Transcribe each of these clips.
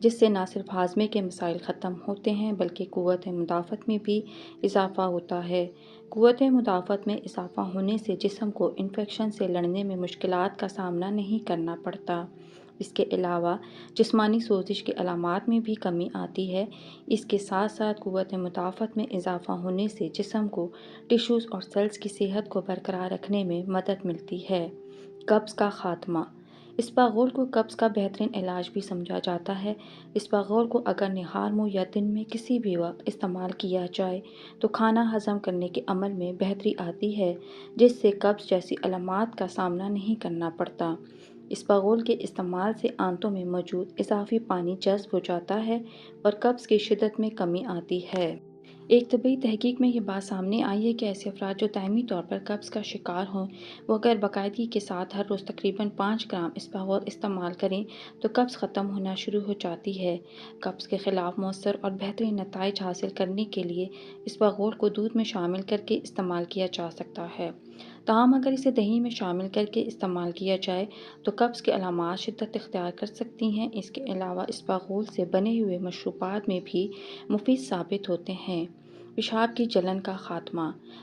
جس سے نہ صرف ہاضمے کے مسائل ختم ہوتے ہیں بلکہ قوت مدافعت میں بھی اضافہ ہوتا ہے۔ قوت مدافعت میں اضافہ ہونے سے جسم کو انفیکشن سے لڑنے میں مشکلات کا سامنا نہیں کرنا پڑتا۔ اس کے علاوہ جسمانی سوزش کے علامات میں بھی کمی آتی ہے۔ اس کے ساتھ ساتھ قوت مدافعت میں اضافہ ہونے سے جسم کو ٹشوز اور سیلز کی صحت کو برقرار رکھنے میں مدد ملتی ہے۔ قبض کا خاتمہ۔ اسپاغول کو قبض کا بہترین علاج بھی سمجھا جاتا ہے۔ اسپاغول کو اگر نہار منہ یا دن میں کسی بھی وقت استعمال کیا جائے تو کھانا ہضم کرنے کے عمل میں بہتری آتی ہے، جس سے قبض جیسی علامات کا سامنا نہیں کرنا پڑتا۔ اسپاغول کے استعمال سے آنتوں میں موجود اضافی پانی جذب ہو جاتا ہے اور قبض کی شدت میں کمی آتی ہے۔ ایک طبی تحقیق میں یہ بات سامنے آئی ہے کہ ایسے افراد جو دائمی طور پر قبض کا شکار ہوں، وہ اگر باقاعدگی کے ساتھ ہر روز تقریباً 5 گرام اسپاغول استعمال کریں تو قبض ختم ہونا شروع ہو جاتی ہے۔ قبض کے خلاف مؤثر اور بہترین نتائج حاصل کرنے کے لیے اسپاغول کو دودھ میں شامل کرکے استعمال کیا جا سکتا ہے۔ تاہم اگر اسے دہی میں شامل کرکے استعمال کیا جائے تو قبض کی علامات شدت اختیار کر سکتی ہیں۔ اس کے علاوہ اسپاغول سے بنے ہوئے مشروبات میں بھی مفید ثابت ہوتے ہیں۔ پیشاب کی جلن کا خاتمہ۔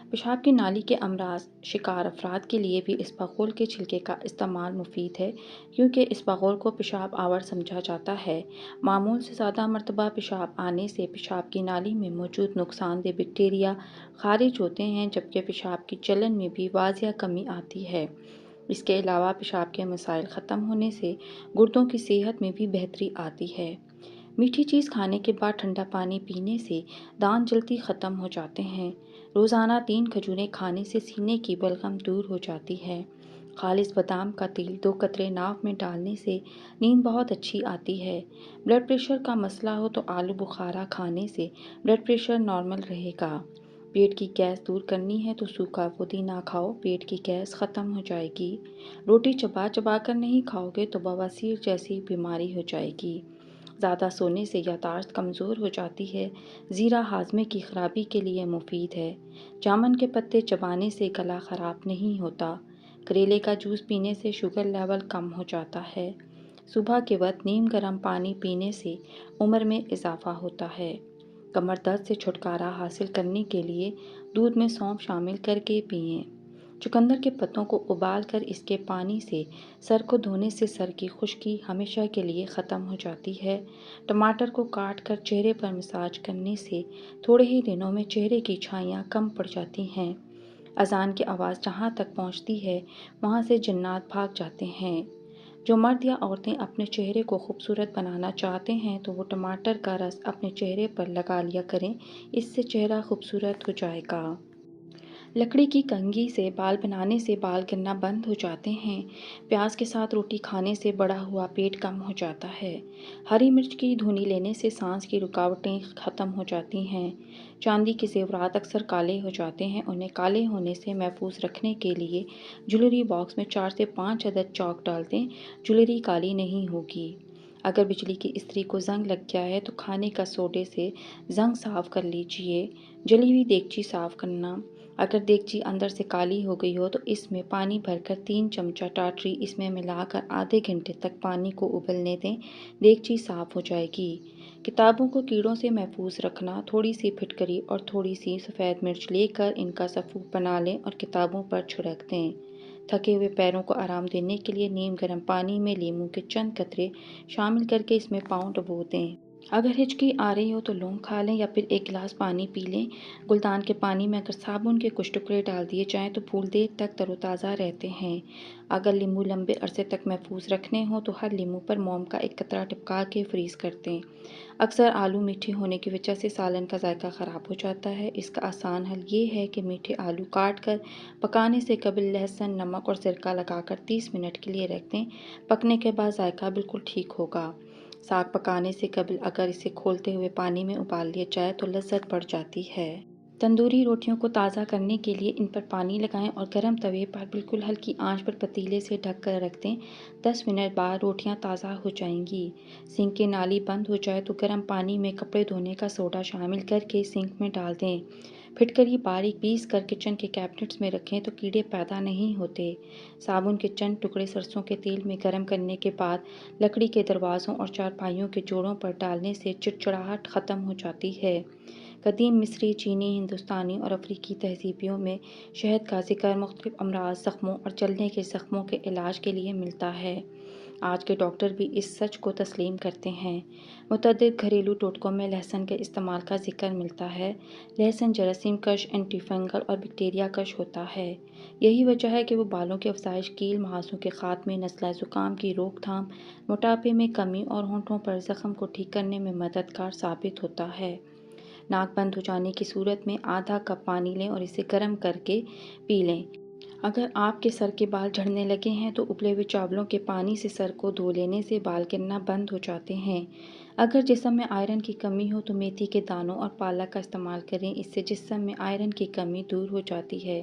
پیشاب کی نالی کے امراض شکار افراد کے لیے بھی اسپاغول کے چھلکے کا استعمال مفید ہے، کیونکہ اسپاغول کو پیشاب آور سمجھا جاتا ہے۔ معمول سے زیادہ مرتبہ پیشاب آنے سے پیشاب کی نالی میں موجود نقصان دہ بیکٹیریا خارج ہوتے ہیں، جبکہ پیشاب کی جلن میں بھی واضح کمی آتی ہے۔ اس کے علاوہ پیشاب کے مسائل ختم ہونے سے گردوں کی صحت میں بھی بہتری آتی ہے۔ میٹھی چیز کھانے کے بعد ٹھنڈا پانی پینے سے دانت جلدی ختم ہو جاتے ہیں۔ روزانہ 3 کھجوریں کھانے سے سینے کی بلغم دور ہو جاتی ہے۔ خالص بادام کا تیل 2 قطرے ناک میں ڈالنے سے نیند بہت اچھی آتی ہے۔ بلڈ پریشر کا مسئلہ ہو تو آلو بخارا کھانے سے بلڈ پریشر نارمل رہے گا۔ پیٹ کی گیس دور کرنی ہے تو سوکھا پودینہ کھاؤ، پیٹ کی گیس ختم ہو جائے گی۔ روٹی چبا چبا کر نہیں کھاؤ گے تو بواسیر جیسی بیماری ہو جائے گی۔ زیادہ سونے سے یادداشت کمزور ہو جاتی ہے۔ زیرہ ہاضمے کی خرابی کے لیے مفید ہے۔ جامن کے پتے چبانے سے گلا خراب نہیں ہوتا۔ کریلے کا جوس پینے سے شوگر لیول کم ہو جاتا ہے۔ صبح کے وقت نیم گرم پانی پینے سے عمر میں اضافہ ہوتا ہے۔ کمر درد سے چھٹکارا حاصل کرنے کے لیے دودھ میں سونف شامل کرکے پئیں۔ چقندر کے پتوں کو ابال کر اس کے پانی سے سر کو دھونے سے سر کی خشکی ہمیشہ کے لیے ختم ہو جاتی ہے۔ ٹماٹر کو کاٹ کر چہرے پر مساج کرنے سے تھوڑے ہی دنوں میں چہرے کی چھائیاں کم پڑ جاتی ہیں۔ اذان کی آواز جہاں تک پہنچتی ہے وہاں سے جنات بھاگ جاتے ہیں۔ جو مرد یا عورتیں اپنے چہرے کو خوبصورت بنانا چاہتے ہیں تو وہ ٹماٹر کا رس اپنے چہرے پر لگا لیا کریں، اس سے چہرہ خوبصورت ہو جائے گا۔ لکڑی کی کنگھی سے بال بنانے سے بال گرنا بند ہو جاتے ہیں۔ پیاز کے ساتھ روٹی کھانے سے بڑا ہوا پیٹ کم ہو جاتا ہے۔ ہری مرچ کی دھنی لینے سے سانس کی رکاوٹیں ختم ہو جاتی ہیں۔ چاندی کے زیورات اکثر کالے ہو جاتے ہیں، انہیں کالے ہونے سے محفوظ رکھنے کے لیے جویلری باکس میں 4 سے 5 عدد چاک ڈال دیں، جویلری کالی نہیں ہوگی۔ اگر بجلی کی استری کو زنگ لگ گیا ہے تو کھانے کا سوڈے سے زنگ صاف کر لیجیے۔ جلی ہوئی دیگچی صاف کرنا۔ اگر دیگچی اندر سے کالی ہو گئی ہو تو اس میں پانی بھر کر 3 چمچہ ٹاٹری اس میں ملا کر آدھے گھنٹے تک پانی کو ابلنے دیں، دیگچی صاف ہو جائے گی۔ کتابوں کو کیڑوں سے محفوظ رکھنا۔ تھوڑی سی پھٹکری اور تھوڑی سی سفید مرچ لے کر ان کا سفوف بنا لیں اور کتابوں پر چھڑک دیں۔ تھکے ہوئے پیروں کو آرام دینے کے لیے نیم گرم پانی میں لیموں کے چند قطرے شامل کرکے اس میں پاؤں ڈبو دیں۔ اگر ہچکی آ رہی ہو تو لونگ کھا لیں یا پھر 1 گلاس پانی پی لیں۔ گلدان کے پانی میں اگر صابن کے کچھ ٹکڑے ڈال دیے جائیں تو پھول دیر تک تر و تازہ رہتے ہیں۔ اگر لیموں لمبے عرصے تک محفوظ رکھنے ہوں تو ہر لیموں پر موم کا 1 قطرہ ٹپکا کے فریز کر دیں۔ اکثر آلو میٹھے ہونے کی وجہ سے سالن کا ذائقہ خراب ہو جاتا ہے۔ اس کا آسان حل یہ ہے کہ میٹھے آلو کاٹ کر پکانے سے قبل لہسن، نمک اور سرکہ لگا کر 30 منٹ کے لیے رکھ دیں۔ پکنے کے بعد ذائقہ بالکل ٹھیک ہوگا۔ ساگ پکانے سے قبل اگر اسے کھولتے ہوئے پانی میں ابال لیا جائے تو لذت بڑھ جاتی ہے۔ تندوری روٹیوں کو تازہ کرنے کے لیے ان پر پانی لگائیں اور گرم توے پر بالکل ہلکی آنچ پر پتیلے سے ڈھک کر رکھ دیں۔ 10 منٹ بعد روٹیاں تازہ ہو جائیں گی۔ سنک کی نالی بند ہو جائے تو گرم پانی میں کپڑے دھونے کا سوڈا شامل کرکے سنک میں ڈال دیں۔ پھٹکری باریک پیس کر کچن کے کیبنٹس میں رکھیں تو کیڑے پیدا نہیں ہوتے۔ صابن کے چند ٹکڑے سرسوں کے تیل میں گرم کرنے کے بعد لکڑی کے دروازوں اور چارپائیوں کے جوڑوں پر ڈالنے سے چڑچڑاہٹ ختم ہو جاتی ہے۔ قدیم مصری، چینی، ہندوستانی اور افریقی تہذیبوں میں شہد کا ذکر مختلف امراض، زخموں اور جلنے کے زخموں کے علاج کے لیے ملتا ہے۔ آج کے ڈاکٹر بھی اس سچ کو تسلیم کرتے ہیں۔ متعدد گھریلو ٹوٹکوں میں لہسن کے استعمال کا ذکر ملتا ہے۔ لہسن جراثیم کش، اینٹی فنگل اور بیکٹیریا کش ہوتا ہے۔ یہی وجہ ہے کہ وہ بالوں کی افزائش، کیل مہاسوں کے خاتمے، نزلہ زکام کی روک تھام، موٹاپے میں کمی اور ہونٹوں پر زخم کو ٹھیک کرنے میں مددگار ثابت ہوتا ہے۔ ناک بند ہو جانے کی صورت میں آدھا کپ پانی لیں اور اسے گرم کر کے پی لیں۔ اگر آپ کے سر کے بال جھڑنے لگے ہیں تو ابلے ہوئے چاولوں کے پانی سے سر کو دھو لینے سے بال گرنا بند ہو جاتے ہیں۔ اگر جسم میں آئرن کی کمی ہو تو میتھی کے دانوں اور پالک کا استعمال کریں، اس سے جسم میں آئرن کی کمی دور ہو جاتی ہے۔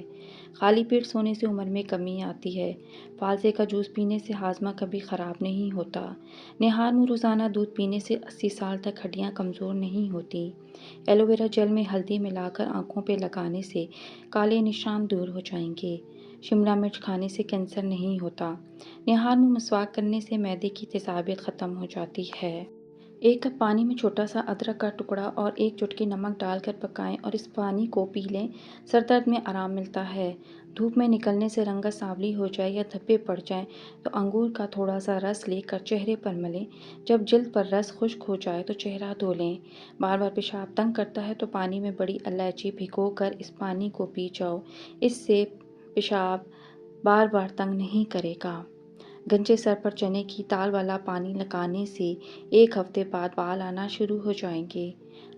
خالی پیٹ سونے سے عمر میں کمی آتی ہے۔ فالسے کا جوس پینے سے ہاضمہ کبھی خراب نہیں ہوتا۔ نہار منہ روزانہ دودھ پینے سے 80 سال تک ہڈیاں کمزور نہیں ہوتی۔ ایلو ویرا جیل میں ہلدی ملا کر آنکھوں پہ لگانے سے کالے نشان دور ہو جائیں گے۔ شملہ مرچ کھانے سے کینسر نہیں ہوتا۔ نہار منہ مسواک کرنے سے معدے کی تیزابیت ختم ہو جاتی ہے۔ 1 کپ پانی میں چھوٹا سا ادرک کا ٹکڑا اور 1 چٹکی نمک ڈال کر پکائیں اور اس پانی کو پی لیں۔ سر درد میں آرام ملتا ہے۔ دھوپ میں نکلنے سے رنگت سانولی ہو جائے یا دھبے پڑ جائیں تو انگور کا تھوڑا سا رس لے کر چہرے پر ملیں۔ جب جلد پر رس خشک ہو جائے تو چہرہ دھو لیں۔ بار بار پیشاب تنگ کرتا ہے تو پانی میں بڑی الائچی بھگو کر اس پانی کو پی جاؤ، اس سے پیشاب بار بار تنگ نہیں کرے گا۔ گنجے سر پر چنے کی دال والا پانی لگانے سے 1 ہفتے بعد بال آنا شروع ہو جائیں گے۔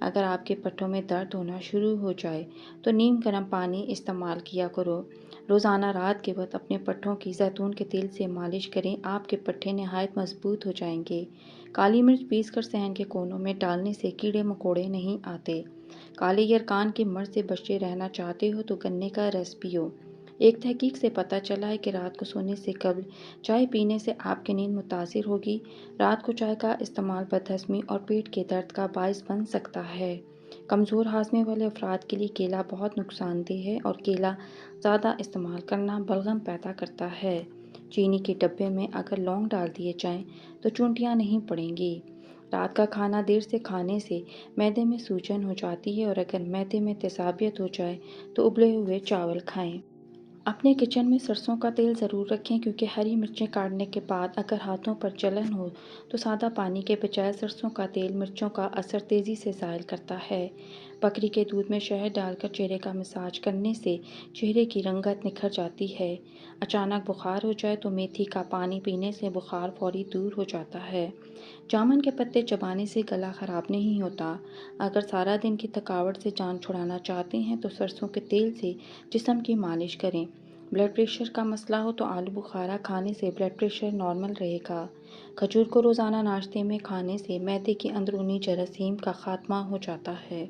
اگر آپ کے پٹھوں میں درد ہونا شروع ہو جائے تو نیم گرم پانی استعمال کیا کرو۔ روزانہ رات کے وقت اپنے پٹھوں کی زیتون کے تیل سے مالش کریں، آپ کے پٹھے نہایت مضبوط ہو جائیں گے۔ کالی مرچ پیس کر صحن کے کونوں میں ڈالنے سے کیڑے مکوڑے نہیں آتے۔ کالے یرقان کے مرض سے بچے رہنا چاہتے ہو تو گنے کا رس پیو۔ ایک تحقیق سے پتہ چلا ہے کہ رات کو سونے سے قبل چائے پینے سے آپ کی نیند متاثر ہوگی۔ رات کو چائے کا استعمال بدہضمی اور پیٹ کے درد کا باعث بن سکتا ہے۔ کمزور ہاضمے والے افراد کے لیے کیلا بہت نقصان دہ ہے اور کیلا زیادہ استعمال کرنا بلغم پیدا کرتا ہے۔ چینی کے ڈبے میں اگر لونگ ڈال دیے جائیں تو چونٹیاں نہیں پڑیں گی۔ رات کا کھانا دیر سے کھانے سے معدے میں سوجن ہو جاتی ہے اور اگر معدے میں تیزابیت ہو جائے تو ابلے ہوئے چاول کھائیں۔ اپنے کچن میں سرسوں کا تیل ضرور رکھیں کیونکہ ہری مرچیں کاٹنے کے بعد اگر ہاتھوں پر جلن ہو تو سادہ پانی کے بجائے سرسوں کا تیل مرچوں کا اثر تیزی سے زائل کرتا ہے۔ بکری کے دودھ میں شہد ڈال کر چہرے کا مساج کرنے سے چہرے کی رنگت نکھر جاتی ہے۔ اچانک بخار ہو جائے تو میتھی کا پانی پینے سے بخار فوری دور ہو جاتا ہے۔ جامن کے پتے چبانے سے گلا خراب نہیں ہوتا۔ اگر سارا دن کی تھکاوٹ سے جان چھڑانا چاہتے ہیں تو سرسوں کے تیل سے جسم کی مالش کریں۔ بلڈ پریشر کا مسئلہ ہو تو آلو بخارا کھانے سے بلڈ پریشر نارمل رہے گا۔ کھجور کو روزانہ ناشتے میں کھانے سے معدے کی اندرونی جراثیم کا خاتمہ ہو جاتا ہے۔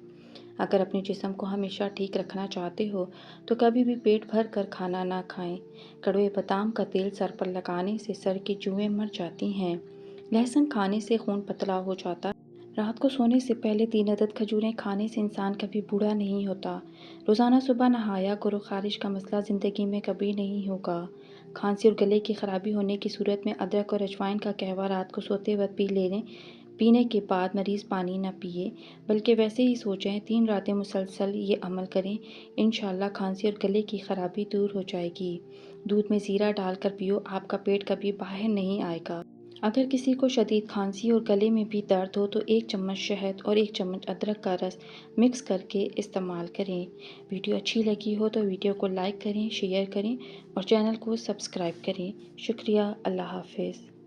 اگر اپنے جسم کو ہمیشہ ٹھیک رکھنا چاہتے ہو تو کبھی بھی پیٹ بھر کر کھانا نہ کھائیں۔ کڑوے بادام کا تیل سر پر لگانے سے سر کی جوئیں مر جاتی ہیں۔ لہسن کھانے سے خون پتلا ہو جاتا ہے۔ رات کو سونے سے پہلے 3 عدد کھجوریں کھانے سے انسان کبھی بوڑھا نہیں ہوتا۔ روزانہ صبح نہایا کرو، خارش کا مسئلہ زندگی میں کبھی نہیں ہوگا۔ کھانسی اور گلے کی خرابی ہونے کی صورت میں ادرک اور اجوائن کا قہوہ رات کو سوتے وقت پی لیں۔ پینے کے بعد مریض پانی نہ پیے بلکہ ویسے ہی سو جائیں۔ 3 راتیں مسلسل یہ عمل کریں، انشاءاللہ کھانسی اور گلے کی خرابی دور ہو جائے گی۔ دودھ میں زیرہ ڈال کر پیو، آپ کا پیٹ کبھی باہر نہیں آئے گا۔ اگر کسی کو شدید کھانسی اور گلے میں بھی درد ہو تو 1 چمچ شہد اور 1 چمچ ادرک کا رس مکس کر کے استعمال کریں۔ ویڈیو اچھی لگی ہو تو ویڈیو کو لائک کریں، شیئر کریں اور چینل کو سبسکرائب کریں۔ شکریہ، اللہ حافظ۔